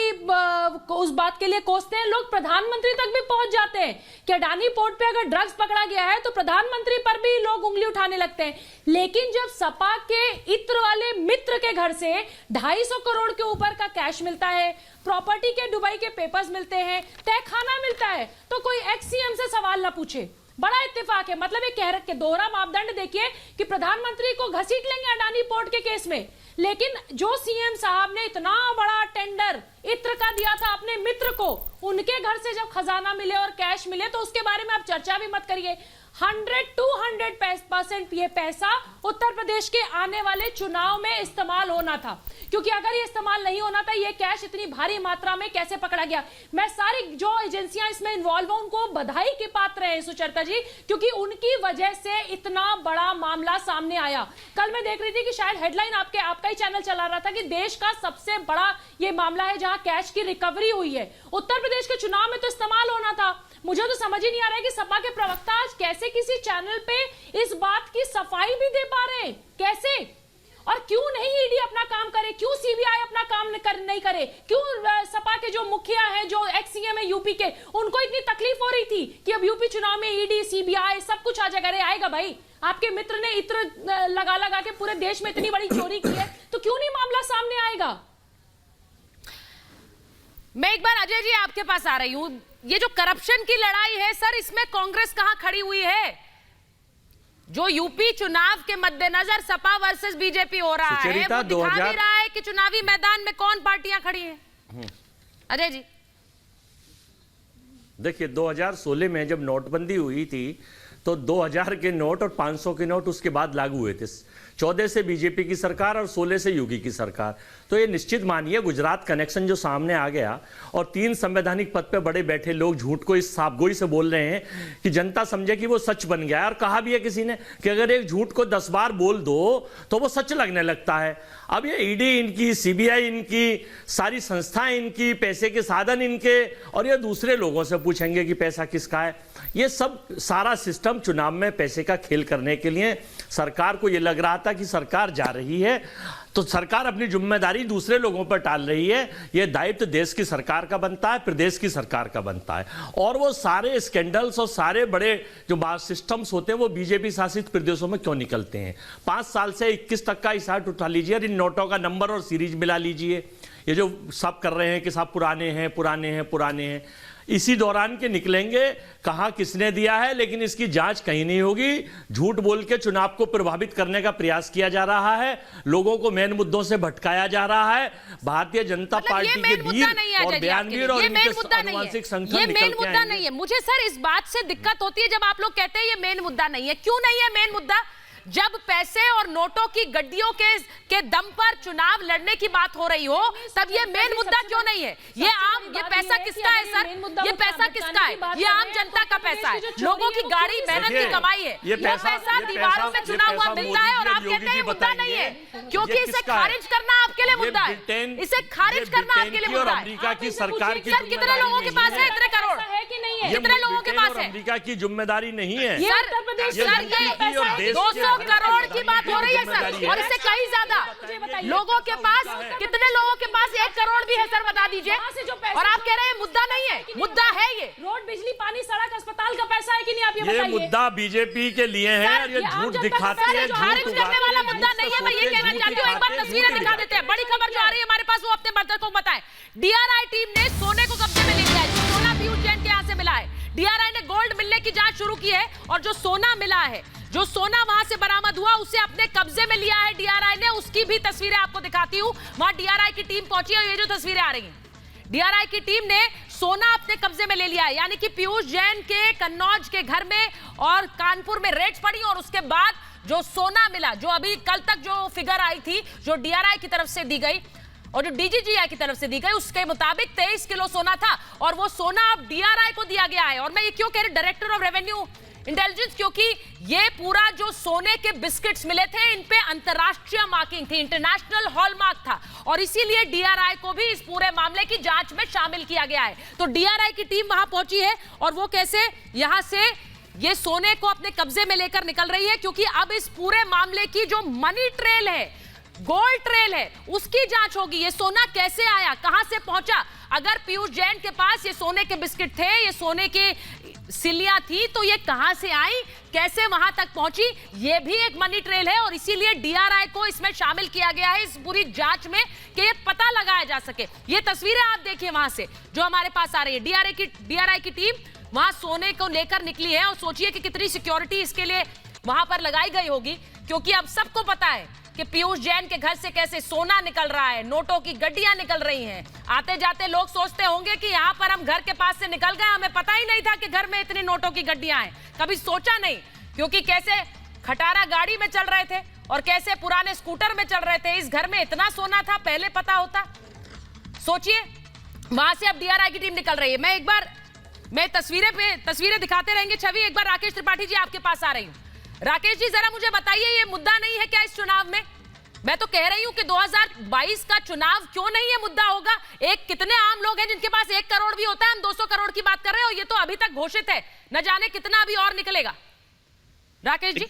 उस बात के लिए कोसते हैं, लोग प्रधानमंत्री तक भी पहुंच जाते हैं कि अडानी पोर्ट पे अगर ड्रग्स पकड़ा गया है तो प्रधानमंत्री पर भी लोग उंगली उठाने लगते हैं। लेकिन जब सपा के इत्र वाले मित्र के घर से 250 करोड़ के ऊपर का कैश मिलता है, प्रॉपर्टी के दुबई के पेपर्स मिलते हैं, तहखाना मिलता है, तो कोई एक्स CM से सवाल ना पूछे। बड़ा इत्तेफाक है। मतलब ये कह रहे के दोहरा मापदंड देखिए कि प्रधानमंत्री को घसीट लेंगे अडानी पोर्ट के केस में, लेकिन जो CM साहब ने इतना बड़ा टेंडर इत्र का दिया था अपने मित्र को, उनके घर से जब खजाना मिले और कैश मिले तो उसके बारे में आप चर्चा भी मत करिए। 100-200% ये पैसा उत्तर प्रदेश के आने वाले चुनाव में इस्तेमाल होना था, क्योंकि अगर ये इस्तेमाल नहीं होना था, ये कैश इतनी भारी मात्रा में कैसे पकड़ा गया। मैं सारी जो एजेंसियां इसमें इन्वॉल्व हैं उनको बधाई के पात्र हैं सुचरिता जी, क्योंकि उनकी वजह से इतना बड़ा मामला सामने आया। कल मैं देख रही थी कि शायद हेडलाइन आपका ही चैनल चला रहा था कि देश का सबसे बड़ा ये मामला है जहां कैश की रिकवरी हुई है। उत्तर प्रदेश के चुनाव में तो इस्तेमाल होना था। मुझे तो समझ ही नहीं आ रहा है कि सपा के प्रवक्ता आज कैसे किसी चैनल पे इस बात की सफाई भी दे पा रहे हैं, कैसे? और क्यों नहीं ईडी अपना काम करे, क्यों CBI अपना काम नहीं करे, क्यों सपा के जो मुखिया हैं, जो एक्स CM है यूपी के, उनको इतनी तकलीफ हो रही थी कि अब यूपी चुनाव में ईडी CBI सब कुछ आ जाएगा। अरे आएगा भाई, आपके मित्र ने इत्र लगा के पूरे देश में इतनी बड़ी चोरी की है, तो क्यों नहीं मामला सामने आएगा? मैं एक बार अजय जी आपके पास आ रही हूं। ये जो करप्शन की लड़ाई है सर, इसमें कांग्रेस कहां खड़ी हुई है? जो यूपी चुनाव के मद्देनजर सपा वर्सेस बीजेपी हो रहा है, वो दिखा भी रहा है कि चुनावी मैदान में कौन पार्टियां खड़ी हैं। अजय जी देखिए, 2016 में जब नोटबंदी हुई थी तो 2000 के नोट और 500 के नोट उसके बाद लागू हुए थे। 14 से बीजेपी की सरकार और 16 से योगी की सरकार। तो ये निश्चित मानिए गुजरात कनेक्शन जो सामने आ गया और 3 संवैधानिक पद पे बड़े बैठे लोग झूठ को इस साफगोई से बोल रहे हैं कि जनता समझे कि वो सच बन गया है। और कहा भी है किसी ने कि अगर एक झूठ को 10 बार बोल दो तो वो सच लगने लगता है। अब ये ईडी इनकी, CBI इनकी, सारी संस्थाएं इनकी, पैसे के साधन इनके, और ये दूसरे लोगों से पूछेंगे कि पैसा किसका है। ये सब सारा सिस्टम चुनाव में पैसे का खेल करने के लिए सरकार को ये लग रहा था कि सरकार जा रही है तो सरकार अपनी जिम्मेदारी दूसरे लोगों पर टाल रही है। ये दायित्व देश की सरकार का बनता है, प्रदेश की सरकार का बनता है। और वो सारे स्कैंडल्स और सारे बड़े जो सिस्टम्स होते हैं वो बीजेपी शासित प्रदेशों में क्यों निकलते हैं? 5 साल से 21 तक का हिसाब उठा लीजिए और इन नोटों का नंबर और सीरीज मिला लीजिए। ये जो सब कर रहे हैं कि सब पुराने हैं, इसी दौरान के निकलेंगे कहां किसने दिया है, लेकिन इसकी जांच कहीं नहीं होगी। झूठ बोल के चुनाव को प्रभावित करने का प्रयास किया जा रहा है, लोगों को मेन मुद्दों से भटकाया जा रहा है। भारतीय जनता पार्टी के वीर और बयानवीर और इनके आनुवंशिक संगठन ये मेन मुद्दा नहीं है। मुझे सर इस बात से दिक्कत होती है जब आप लोग कहते हैं ये मेन मुद्दा नहीं है। क्यों नहीं है मेन मुद्दा? जब पैसे और नोटों की गड्डियों के दम पर चुनाव लड़ने की बात हो रही हो, तब ये मेन मुद्दा क्यों नहीं है? ये पैसा किसका है सर? ये पैसा किसका है? ये आम जनता का पैसा है, लोगों की गाड़ी मेहनत की कमाई है। ये पैसा दीवारों में चुना हुआ मिलता है और आप कहते हैं लिए मुद्दा नहीं है, क्योंकि इसे खारिज करना आपके लिए मुद्दा है, इसे खारिज करना आपके लिए मुद्दा है। अमेरिका की सरकार की सर कितने लोगों के पास है इतने करोड़, है कि नहीं है? कितने लोगों के पास है? अमेरिका की जिम्मेदारी नहीं है ये उत्तर प्रदेश सर ये 200 करोड़ की बात हो रही है सर, और इससे कहीं ज्यादा लोगों के पास, कितने लोगों के पास 1 करोड़ भी है सर, बता दीजिए। और आप कह रहे हैं मुद्दा नहीं है, मुद्दा है ये। रोड, बिजली, पानी, सड़क, अस्पताल का पैसा है कि नहीं, आप ये ये बताइए। मुद्दा बीजेपी के लिए है और ये झूठ दिखाते हैं, खारिज झूठ करने वाला मुद्दा नहीं है, मैं ये कहना चाहती हूँ। एक बार तस्वीरें दिखा देते हैं, बड़ी खबर जो आ रही है हमारे पास वो अपने बर्दर को बताएं। डीआरआई टीम ने सोने को कब्जे में ले लिया है, सोना पीयूष जैन के यहाँ से मिला है। डीआरआई ने गोल्ड मिलने की जांच शुरू की है और जो सोना मिला है, जो सोना वहां से बरामद हुआ, उसे अपने कब्जे में लिया है डीआरआई ने। उसकी भी तस्वीरें आपको दिखाती हूं। वहां डीआरआई की टीम पहुंची है, ये जो तस्वीरें आ रही हैं, डीआरआई की टीम ने सोना अपने कब्जे में ले लिया है, यानी कि पीयूष जैन के कन्नौज के घर में और कानपुर में रेड्स पड़ी और उसके बाद जो सोना मिला, जो अभी कल तक जो फिगर आई थी, जो डीआरआई की तरफ से दी गई और जो डीजीजीआई की तरफ से दी गई, उसके मुताबिक 23 किलो सोना था और वो सोना अब डीआरआई को दिया गया है। और मैं ये क्यों कह रही, डायरेक्टर ऑफ रेवेन्यू इंटेलिजेंस, क्योंकि ये पूरा जो सोने के बिस्किट्स मिले थे, इन पे अंतरराष्ट्रीय मार्किंग थी, इंटरनेशनल हॉलमार्क था, और इसीलिए डीआरआई को भी इस पूरे मामले की जांच में शामिल किया गया है। तो डीआरआई की टीम वहां पहुंची है और वो कैसे यहां से ये सोने को अपने कब्जे में लेकर निकल रही है, क्योंकि अब इस पूरे मामले की जो मनी ट्रेल है, गोल्ड ट्रेल है, उसकी जांच होगी। ये सोना कैसे आया, कहां से पहुंचा? अगर पीयूष जैन के पास ये सोने के बिस्किट थे, ये सोने के सिल्लियां थी, तो ये कहां से आई, कैसे वहां तक पहुंची, ये भी एक मनी ट्रेल है। और इसीलिए डीआरआई को इसमें शामिल किया गया है इस पूरी जांच में, कि ये पता लगाया जा सके। ये तस्वीरें आप देखिए वहां से जो हमारे पास आ रही है, डीआरआई की टीम वहां सोने को लेकर निकली है और सोचिए कि कितनी सिक्योरिटी इसके लिए वहां पर लगाई गई होगी, क्योंकि अब सबको पता है कि पीयूष जैन के घर से कैसे सोना निकल रहा है, नोटों की गड्डियां निकल रही हैं। आते जाते लोग सोचते होंगे कि यहां पर हम घर के पास से निकल गए, हमें पता ही नहीं था कि घर में इतनी नोटों की गड्डियां हैं, कभी सोचा नहीं, क्योंकि कैसे खटारा गाड़ी में चल रहे थे और कैसे पुराने स्कूटर में चल रहे थे। इस घर में इतना सोना था, पहले पता होता। सोचिए, वहां से अब डीआरआई की टीम निकल रही है। मैं तस्वीरें दिखाते रहेंगे। छवि, एक बार राकेश त्रिपाठी जी आपके पास आ रही हूं। राकेश जी, जरा मुझे बताइए, ये मुद्दा नहीं है क्या इस चुनाव में? मैं तो कह रही हूं कि 2022 का चुनाव क्यों नहीं ये मुद्दा होगा? कितने आम लोग हैं जिनके पास 1 करोड़ भी होता है, हम 200 करोड़ की बात कर रहे हैं और ये तो अभी तक घोषित है, न जाने कितना अभी और निकलेगा। राकेश जी,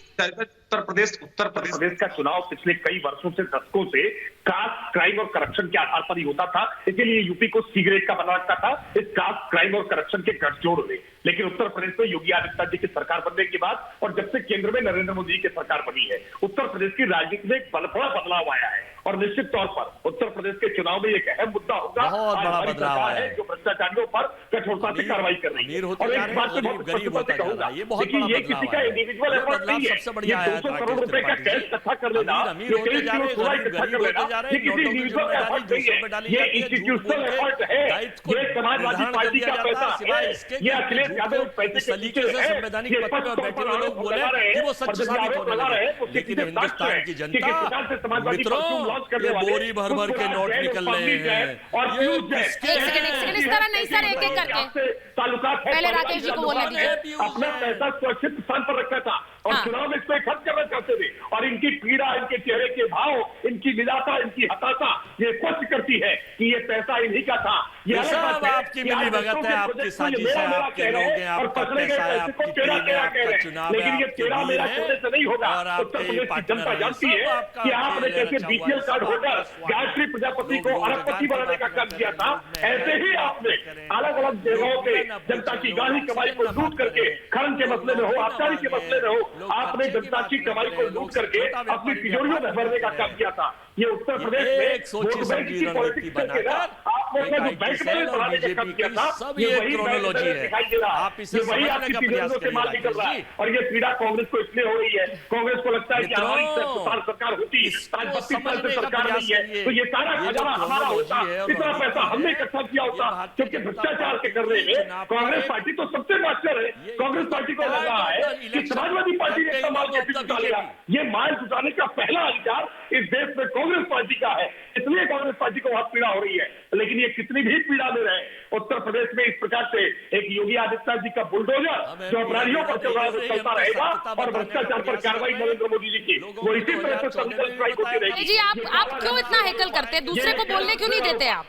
उत्तर प्रदेश का चुनाव पिछले कई वर्षों से, दशकों से कास्ट, क्राइम और करप्शन के आधार पर ही होता था। इसीलिए यूपी को सिगरेट का बना रखा था इस कास्ट, क्राइम और करप्शन के गठजोड़ में। लेकिन उत्तर प्रदेश में योगी आदित्यनाथ जी की सरकार बनने के बाद और जब से केंद्र में नरेंद्र मोदी की सरकार बनी है, उत्तर प्रदेश की राजनीति में एक बड़ा बदलाव आया है और निश्चित तौर पर उत्तर प्रदेश के चुनाव में एक अहम मुद्दा होगा। हमारी सरकार है जो भ्रष्टाचारियों पर कठोरता से कार्रवाई कर रही है। और एक बात तो बहुत स्पष्टता से कहूंगा, देखिए ये किसी का इंडिविजुअल एफर्ट नहीं है। ये 200 करोड़ रुपए का कैश इकट्ठा कर लेना, ये 23 किलो सोना इकट्ठा कर लेना, ये किसी इंडिविजुअल का एफर्ट नहीं है, ये इंस्टीट्यूशनल एफर्ट है। ये समाजवादी पार्टी का पैसा है, ये अखिलेश यादव पैसे के पीछे है। ये स्पष्ट तौर पर आरोप लगा रहे हैं, और जब आरोप लगा रहे हैं उसके पीछे साक्ष्य है कि किस प्रकार से समाजवादी परफ्यूम लॉन्च करने वाले बोरी भर के नोट निकल रहे हैं। और पीयूष जैन, एक सेकंड, इस तरह नहीं सर, एक-एक करके ताल्लुकात है। पहले राकेश जी को बोलने दीजिए। अपना पैसा सुरक्षित स्थान पर रखा था और चुनाव में इसको खर्च करना चाहते थे, और इनकी पीड़ा, इनके चेहरे के भाव, इनकी निराशा, इनकी हताशा ये स्पष्ट करती है कि ये पैसा इन्हीं का था। ये सब आपकी मिली भगत है, आपकी साजिश है, आपके लोग हैं, आपका पैसा है, आपकी टीम है, आपका चुनाव है, लेकिन ये आपकी तेरा मेरा मील कहने से नहीं होगा। और उत्तर आपके प्रदेश की पार्टनर जनता हैं, जानती सब है आपका कि आपने खेल कैसे रचा हुआ बीपीएल है, कार्ड सब होकर आपका गायत्री प्रजापति को लोग अरबपति रोजगार बनाने का काम की किया था। बात ऐसे ही आपने अलग अलग जगहों पे जनता की गाढ़ी कमाई को लूट करके, खनन के मसले में हो, आबकारी के मसले में हो, आपने जनता की कमाई को लूट करके अपनी तिजोरियों में भरने का काम किया था। ये उत्तर प्रदेश में वोट बैंक की पॉलिटिक्स करके ना आप लोगों ने जो बैंक बैलेंस बढ़ाने का काम किया था, ये वही बैंक बैलेंस दिखाई दे रहा है। ये वही आपकी तिजोरियों से माल निकल रहा है। और ये पीड़ा कांग्रेस को इसलिए हो रही है, कांग्रेस को लगता है कि हमारी 7 साल सरकार होती, आज 32 साल से सरकार नहीं है, तो ये सारा खजाना हमारा होता, इतना पैसा हमने इकट्ठा किया होता। क्योंकि भ्रष्टाचार के करने में कांग्रेस पार्टी तो सबसे मास्टर है। कांग्रेस पार्टी को लग रहा है कि समाजवादी पार्टी ने माल कैसे जुटा लिया। ये माल जुटाने का पहला अधिकार इस देश में कांग्रेस पार्टी का है, इसलिए कांग्रेस पार्टी को बहुत पीड़ा हो रही है। लेकिन ये कितनी भी पीड़ा में रहे, उत्तर प्रदेश में इस प्रकार से एक योगी आदित्यनाथ जी का बुलडोजर जो अपराधियों पर चल रहा है वो चलता रहेगा और भ्रष्टाचार पर कार्रवाई नरेंद्र मोदी जी की वो इसी तरह से सर्जिकल स्ट्राइक होती रहेगी। जी आप क्यों इतना हेकल करते हैं? दूसरे को बोलने क्यों नहीं देते आप?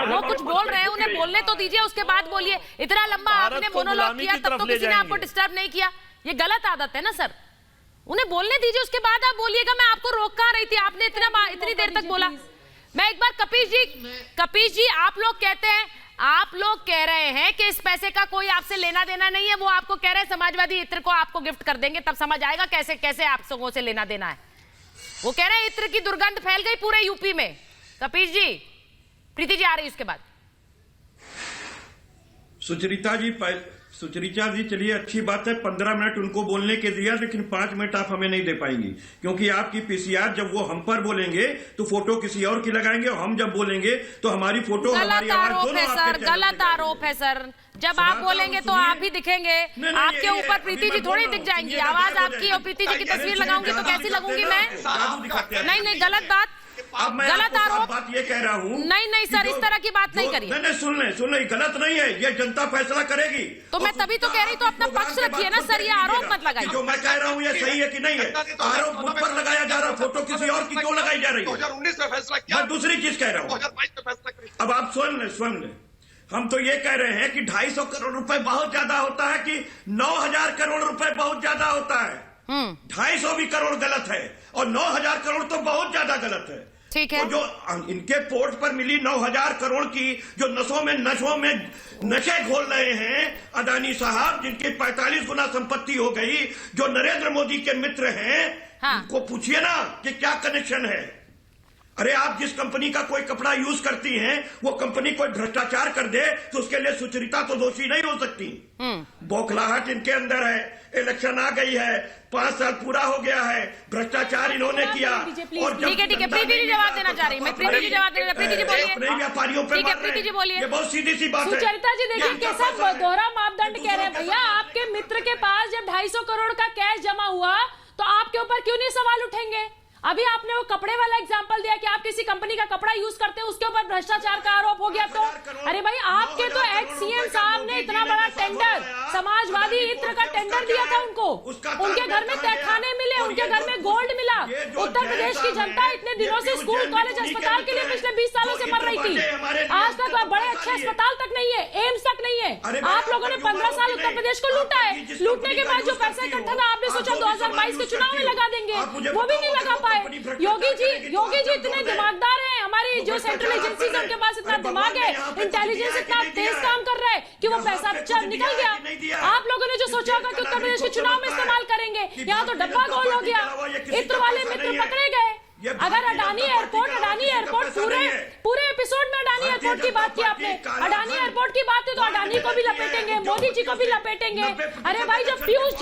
वो कुछ बोल रहे हैं, उन्हें बोलने तो दीजिए, उसके बाद बोलिए। इतना लंबा आपने मोनोलॉग किया तब तो किसी ने आपको डिस्टर्ब नहीं किया। ये गलत आदत है ना सर, उन्हें बोलने दीजिए, उसके बाद आप बोलिएगा। मैं आपको रोक कहाँ रही थी? आपने इतनी देर तक बोला। मैं एक बार कपीश जी आप लोग कह रहे हैं कि इस पैसे का कोई आपसे लेना देना नहीं है। वो आपको कह रहे हैं समाजवादी इत्र को आपको गिफ्ट कर देंगे, तब समझ आएगा कैसे कैसे आप लोगों से लेना देना है। वो कह रहे हैं इत्र की दुर्गंध फैल गई पूरे यूपी में। कपीश जी, प्रीति जी आ रही उसके बाद। सुचरिता जी चलिए अच्छी बात है, 15 मिनट उनको बोलने के दिया, लेकिन 5 मिनट आप हमें नहीं दे पाएंगी क्योंकि आपकी पीसीआर जब वो हम पर बोलेंगे तो फोटो किसी और की लगाएंगे और हम जब बोलेंगे तो हमारी फोटो हमारी आवाज दोनों आपके गलत आरोप है सर। जब आप बोलेंगे तो आप भी दिखेंगे, आपके ऊपर प्रीति जी थोड़ी दिख जाएंगी। आवाज आपकी और प्रीति जी की तस्वीर लगाऊंगी तो कैसी लगूंगी मैं? नहीं गलत बात, गलत आरोप। बात ये कह रहा हूँ नहीं सर, इस तरह की बात नहीं करिए। नहीं सुन ले, गलत नहीं है, ये जनता फैसला करेगी। तो मैं तभी तो कह रही, तो अपना पक्ष रखिए ना सर, ये आरोप मत लगाइए। जो मैं कह रहा हूँ ये सही है कि नहीं है? आरोप मुझ पर लगाया जा रहा, फोटो किसी और की क्यों लगाई जा रही है? 2019 में फैसला किया, मैं दूसरी चीज कह रहा हूँ। 2022 में फैसला करें। अब आप सुन ले, हम तो ये कह रहे हैं कि 250 करोड़ रुपए बहुत ज्यादा होता है कि 9000 करोड़ रुपए बहुत ज्यादा होता है। 250 भी करोड़ गलत है और 9000 करोड़ तो बहुत ज्यादा गलत है। ठीक है। तो जो इनके पोर्ट पर मिली 9000 करोड़ की जो नशों में नशे घोल रहे हैं अदानी साहब, जिनकी 45 गुना संपत्ति हो गई, जो नरेंद्र मोदी के मित्र हैं, उनको पूछिए ना कि क्या कनेक्शन है। अरे आप जिस कंपनी का कोई कपड़ा यूज करती हैं, वो कंपनी कोई भ्रष्टाचार कर दे तो उसके लिए सुचरिता तो दोषी नहीं हो सकती। बौखलाहट इनके अंदर है, इलेक्शन आ गई है, 5 साल पूरा हो गया है, भ्रष्टाचार इन्होंने किया। और ठीक है, प्रीति जी जवाब देना चाह रही। मैं प्रीति जी जवाब देना, प्रीति जी बोलिए। व्यापारियों पे प्रीति जी बोलिए। ये बहुत सीधी सी बात है। सुचरिता जी देखिए कैसा दोहरा मापदंड कह रहे हैं भैया। आपके मित्र के पास जब 250 करोड़ का कैश जमा हुआ तो आपके ऊपर क्यों नहीं सवाल उठेंगे? अभी आपने वो कपड़े वाला एग्जांपल दिया कि आप किसी कंपनी का कपड़ा यूज करते हैं, उसके ऊपर भ्रष्टाचार का आरोप हो गया। तो अरे भाई, आपके तो एक्स सीएम साहब ने इतना बड़ा टेंडर, समाजवादी इत्र का टेंडर दिया था उनको, उनके घर में तहखाने मिले, उनके घर में गोल्ड मिला। उत्तर प्रदेश की जनता इतने दिनों से स्कूल कॉलेज अस्पताल के लिए पिछले 20 सालों से मर रही थी। आज तक बड़े अच्छे अस्पताल तक नहीं है, एम्स तक नहीं है। आप लोगों ने 15 साल उत्तर प्रदेश को लूटा है। लूटने के बाद जो पैसा इकट्ठा था, आपने सोचा 2022 के चुनाव में लगा देंगे, वो भी नहीं लगा पाए। योगी जी इतने दिमागदार हैं, हमारी जो सेंट्रल एजेंसीज है उनके पास इतना दिमाग है, इंटेलिजेंस इतना तेज काम कर रहा है कि वो पैसा निकल गया। आप लोगों ने जो सोचा होगा कि उत्तर प्रदेश के चुनाव में इस्तेमाल करेंगे, यहाँ तो डब्बा गोल हो गया। इत्र वाले मित्र पकड़े गए। अगर अडानी एयरपोर्ट पूरे एपिसोड में अडानी एयरपोर्ट की बात की आपने, अडानी एयरपोर्ट की बात है तो अडानी को भी लपेटेंगे, मोदी जी को भी लपेटेंगे। अरे भाई, जब पीयूष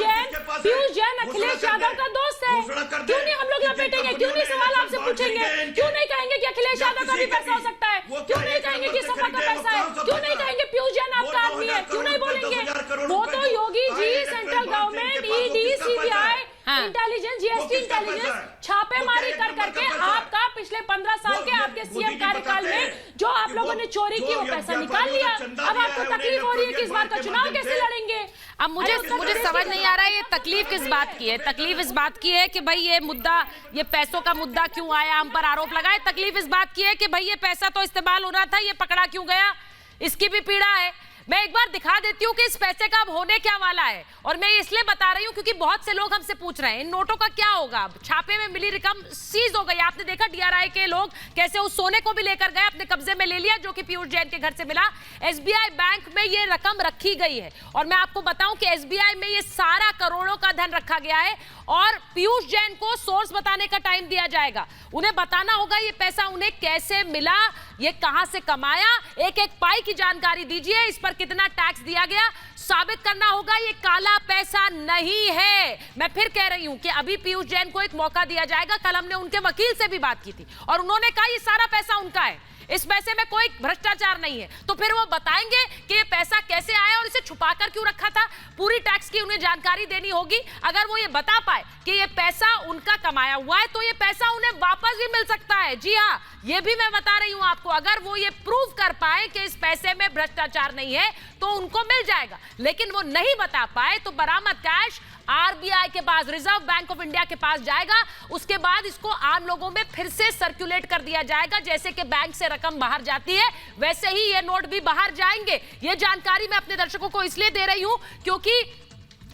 जैन अखिलेश यादव का दोस्त है, क्यों नहीं हम लोग लपेटेंगे? क्यों नहीं सवाल आपसे पूछेंगे? क्यों नहीं कहेंगे कि अखिलेश यादव का भी पैसा हो सकता है? क्यों नहीं कहेंगे कि सपा का पैसा है? क्यों नहीं कहेंगे पीयूष जैन आपका आदमी है? क्यों नहीं बोलेंगे? वो तो Yogi ji, central government, ED, CBI, intelligence, GST intelligence छापेमारी कर करके आपका पिछले 15 साल के आपके सीएम कार्यकाल में जो आप लोगों ने चोरी की वो पैसा निकाल लिया। अब आपको तकलीफ हो रही है कि इस बार का चुनाव कैसे लड़ेंगे? अब मुझे समझ नहीं आ रहा है ये तकलीफ किस बात की है। तकलीफ इस बात की है कि भाई ये मुद्दा, ये पैसों का मुद्दा क्यों आया, हम पर आरोप लगाए। तकलीफ इस बात की है कि भाई ये पैसा तो इस्तेमाल हो रहा था, ये पकड़ा क्यों गया, इसकी भी पीड़ा है। मैं एक बार दिखा देती हूँ कि इस पैसे का अब होने क्या वाला है, और मैं इसलिए बता रही हूँ क्योंकि बहुत से लोग हमसे पूछ रहे हैं इन नोटों का क्या होगा। छापे में मिली रकम सीज हो गई। आपने देखा डीआरआई के लोग कैसे उस सोने को भी लेकर गए, अपने कब्जे में ले लिया, जो कि पीयूष जैन के घर से मिला। एसबीआई बैंक में ये रकम रखी गई है, और मैं आपको बताऊं कि एसबीआई में ये सारा करोड़ों का धन रखा गया है, और पीयूष जैन को सोर्स बताने का टाइम दिया जाएगा। उन्हें बताना होगा ये पैसा उन्हें कैसे मिला, ये कहां से कमाया, एक एक पाई की जानकारी दीजिए, इस पर कितना टैक्स दिया गया, साबित करना होगा ये काला पैसा नहीं है। मैं फिर कह रही हूं कि अभी पीयूष जैन को एक मौका दिया जाएगा। कल हमने उनके वकील से भी बात की थी और उन्होंने कहा ये सारा पैसा उनका है, इस पैसे में कोई भ्रष्टाचार नहीं है। तो फिर वो बताएंगे कि ये पैसा कैसे आया और इसे छुपाकर क्यों रखा था। पूरी टैक्स की उन्हें जानकारी देनी होगी। अगर वो ये बता पाए कि ये पैसा उनका कमाया हुआ है तो ये पैसा उन्हें वापस भी मिल सकता है। जी हाँ, ये भी मैं बता रही हूं आपको, अगर वो ये प्रूव कर पाए कि इस पैसे में भ्रष्टाचार नहीं है तो उनको मिल जाएगा, लेकिन वो नहीं बता पाए तो बरामद कैश आरबीआई के पास, रिजर्व बैंक ऑफ इंडिया के पास जाएगा। उसके बाद इसको आम लोगों में फिर से सर्कुलेट कर दिया जाएगा। जैसे कि बैंक से रकम बाहर जाती है वैसे ही ये नोट भी बाहर जाएंगे। ये जानकारी मैं अपने दर्शकों को इसलिए दे रही हूं क्योंकि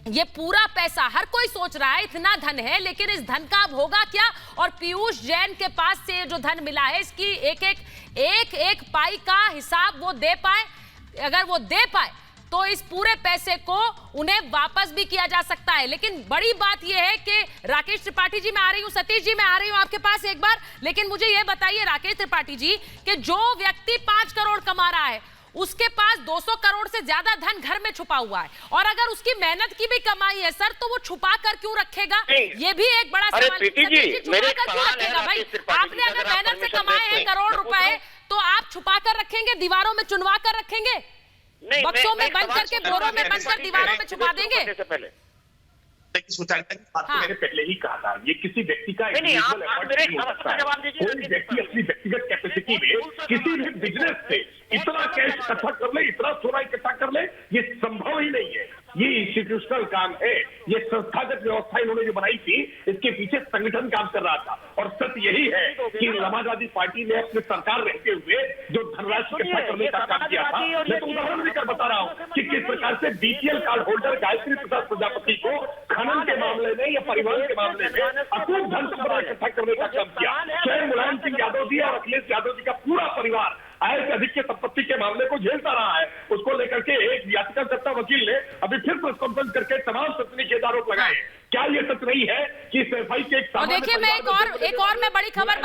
ये पूरा पैसा, हर कोई सोच रहा है इतना धन है, लेकिन इस धन का अब होगा क्या? और पीयूष जैन के पास से जो धन मिला है इसकी एक पाई का हिसाब वो दे पाए। अगर वो दे पाए तो इस पूरे पैसे को उन्हें वापस भी किया जा सकता है। लेकिन बड़ी बात यह है कि राकेश त्रिपाठी जी, मैं आ रही हूं, सतीश जी मैं आ रही हूं आपके पास एक बार, लेकिन मुझे यह बताइए राकेश त्रिपाठी जी कि जो व्यक्ति 5 करोड़ कमा रहा है उसके पास 200 करोड़ से ज्यादा धन घर में छुपा हुआ है, और अगर उसकी मेहनत की भी कमाई है सर तो वो छुपा कर क्यों रखेगा? ये भी एक बड़ा सवाल है। छुपा कर क्यों रखेगा भाई? आपने अगर मेहनत से कमाए हैं करोड़ रुपए तो आप छुपा कर रखेंगे, दीवारों में चुनवा कर रखेंगे, बक्सों में बंद करके, बोरों में बंद कर दीवारों में छुपा देंगे? मैंने पहले ही कहा था, ये किसी व्यक्ति का कोई व्यक्ति अपनी व्यक्तिगत कैपेसिटी में किसी भी बिजनेस से इतना कैश इकट्ठा कर ले, इतना सोना इकट्ठा कर ले, ये संभव ही नहीं है। ये इंस्टीट्यूशनल काम है, ये संस्थागत व्यवस्था इन्होंने जो बनाई थी इसके पीछे संगठन काम कर रहा था। और सत्य यही है कि समाजवादी पार्टी ने अपने सरकार रहते हुए जो धनराशि इकट्ठा करने का काम किया था, मैं तो उदाहरण देकर बता रहा हूँ कि किस प्रकार से BPL card holder Gayatri Prasad Prajapati को खनन के मामले में या परिवहन के मामले में अकूत धन संपदा इकट्ठा करने का काम किया। स्वयं मुलायम सिंह यादव जी और अखिलेश यादव जी का पूरा परिवार आय से अधिक के संपत्ति के मामले को झेलता रहा है। उसको लेकर के एक याचिकाकर्ता वकील ने अभी फिर प्रेस कॉन्फ्रेंस करके तमाम सनसनीखेज आरोप लगाए। क्या ये सच नहीं है कि एसएफआई के और देखिए मैं एक और मैं बड़ी खबर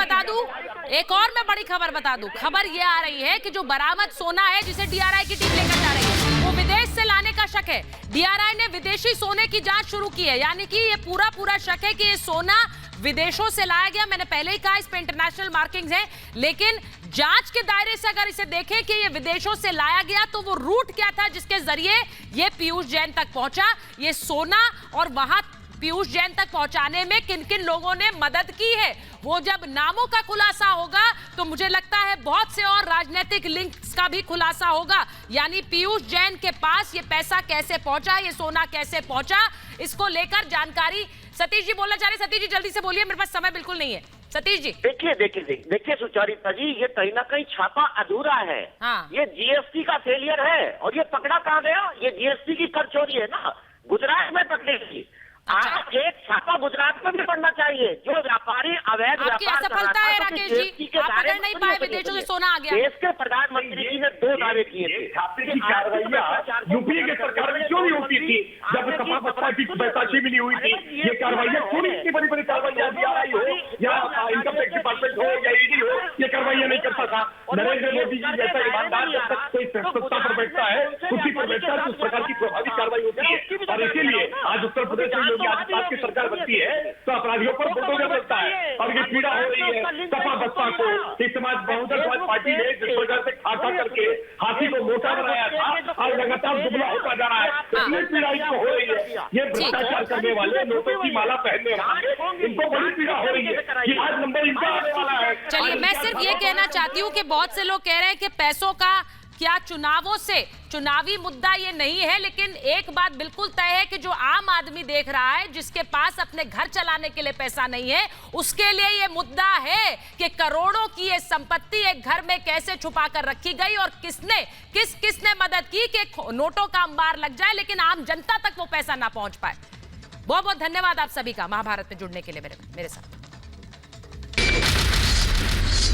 बता दूं, खबर ये आ रही है कि जो बरामद सोना है जिसे डीआरआई की टीम लेकर जा रही है वो विदेश से लाने का शक है। डीआरआई ने विदेशी सोने की जांच शुरू की है, यानी कि ये पूरा शक है कि ये सोना विदेशों से लाया गया। मैंने पहले ही कहा इस पे इंटरनेशनल मार्किंग्स हैं, लेकिन जांच के दायरे से अगर इसे देखें कि ये विदेशों से लाया गया तो वो रूट क्या था जिसके जरिए ये पीयूष जैन तक पहुंचा, ये सोना, और वहां पीयूष जैन तक पहुंचाने में किन किन लोगों ने मदद की है। वो जब नामों का खुलासा होगा तो मुझे लगता है बहुत से और राजनीतिक लिंक्स का भी खुलासा होगा, यानी पीयूष जैन के पास ये पैसा कैसे पहुंचा, ये सोना कैसे पहुंचा, इसको लेकर जानकारी। सतीश जी बोलना चाह रहे, सतीश जी जल्दी से बोलिए, मेरे पास समय बिल्कुल नहीं है। सतीश जी देखिए सुचारिता जी, ये कहीं ना कहीं छापा अधूरा है। हाँ। ये जीएसटी का फेलियर है, और ये पकड़ा कहाँ गया? ये जीएसटी की कर चोरी है ना, गुजरात में पकड़ी थी। आप एक छापा गुजरात में भी पड़ना चाहिए, जो व्यापारी अवैध व्यापार सफलता है राकेश जी, आप पकड़ नहीं पाए, विदेशों से सोना आ गया। देश के प्रधानमंत्री जी ने 2 दावे किए थे। छापे की कार्रवाइयां यूपीए की सरकार में क्यों नहीं होती थी जब सपा बसपा की पैसाची मिली हुई थी? ये कार्रवाइयां क्यों नहीं, इतनी बड़ी कार्रवाइयां डीआरआई हो या इनकम टैक्स डिपार्टमेंट हो या ईडी हो, ये कार्रवाइयां नहीं करता था। नरेंद्र मोदी जी जैसा ईमानदार जब तक कोई सत्ता पर बैठता है, कुर्सी पर बैठता है, तो उस प्रकार की प्रभावी कार्रवाई होती है। और इसीलिए आज उत्तर प्रदेश में योगी आदित्यनाथ की सरकार बनती है तो अपराधियों पर बुलडोजर बनता है, और ये पीड़ा हो रही है सपा बसपा को। इस समाज बहुजन समाज पार्टी ने जिस प्रकार से खा करके हाथी को मोटा बनाया था, आज लगातार दुबला होता जा रहा है, इसलिए पीड़ा इनको हो रही है। ये भ्रष्टाचार करने वाले, नोटों की माला पहनने वाले, इनको बड़ी पीड़ा हो रही है कि आज नंबर इनका आने वाला है। चलिए मैं सिर्फ ये कहना चाहती हूँ कि बहुत से लोग कह रहे हैं कि पैसों का क्या चुनावों से, चुनावी मुद्दा ये नहीं है, लेकिन एक बात बिल्कुल तय है कि जो आम आदमी देख रहा है, जिसके पास अपने घर चलाने के लिए पैसा नहीं है, उसके लिए ये मुद्दा है कि करोड़ों की ये संपत्ति एक घर में कैसे छुपा कर रखी गई और किसने मदद की कि नोटों का अंबार लग जाए लेकिन आम जनता तक वो पैसा ना पहुंच पाए। बहुत बहुत धन्यवाद आप सभी का महाभारत में जुड़ने के लिए मेरे साथ।